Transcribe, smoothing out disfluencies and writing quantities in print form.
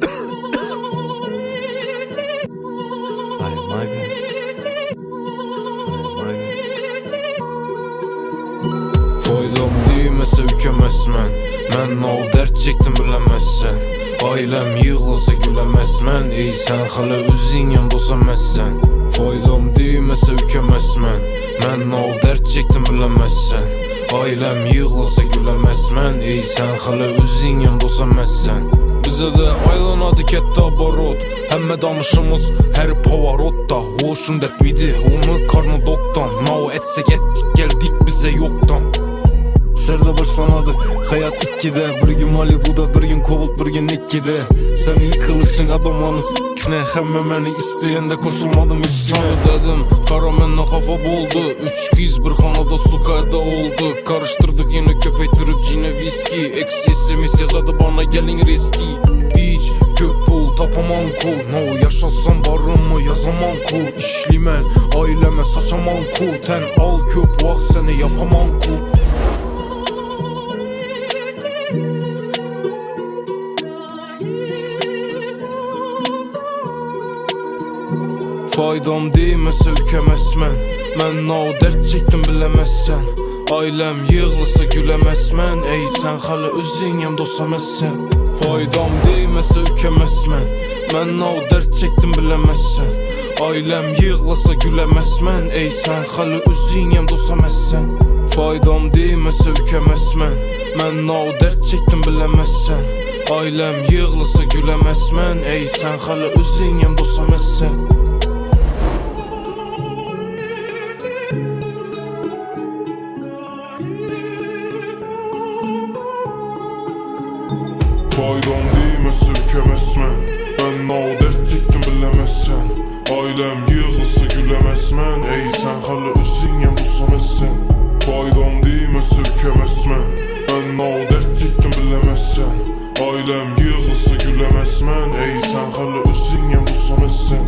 Foydam değmese ükemezmen. Mən o dert çektim bilemezsen. Ailem yığılsa gülemezmen. Ey sen hala özün yanımda olsamazsen. Foydam değmese ükemezmen. Mən o dert çektim bilemezsen. Ailem yığılsa gülemezmen. Ey sen hala özün yanımda olsamazsen. Bize de aylanadı ketdi abarot. Həmmə danışımız her pavarotda. Hoşun etmidi onu karnı doktan. Nao etsek ettik geldik bize yoktan. Şerde başlanadı hayat ikkide. Bir gün Malibu'da, bir gün Kovult, bir gün Nikki'de. Sen yıkılışın adamlarını s**ne. Hemme məni isteyende koşulmadım üstüne. Dedim kara mənlə xafa boldu. Üç kız bir xanada su qayda oldu. Karıştırdık yine köpeytirip cine viski. Ex SMS yazadı bana gelin riski. Hiç köp pul tapamam ku. No yaşasam barımı yazamam ku. İşlimən aileme saçamam ku. Ten al köp vaxt seni yapamam ku. Faydam değmese ükemezmen. Mən o dert çektim bilemezsen. Ailem yığılsa gülemezmen. Ey sen hala özün yanımda olsamazsen. Faydam değmese ükemezmen. Mən o dert çektim bilemezsen. Ailem yığılsa gülemezmen. Ey sen hala özün yanımda olsamazsen. Faydam değmese ükemezmen. Mən o dert çektim bilemezsen. Ailem yığılsa gülemezmen. Ey sen hala özün yanımda olsamazsen. Faydam değmese ükemezmen. Ben o dert çektim bilemezsen. Ailem yığılsa gülemezmen. Ey sen hala özün yanımda olsamazsen. Faydam değmese ükemezmen. Ben o dert çektim bilemezsen. Ailem yığılsa gülemezmen. Ey sen hala özün yanımda olsamazsen.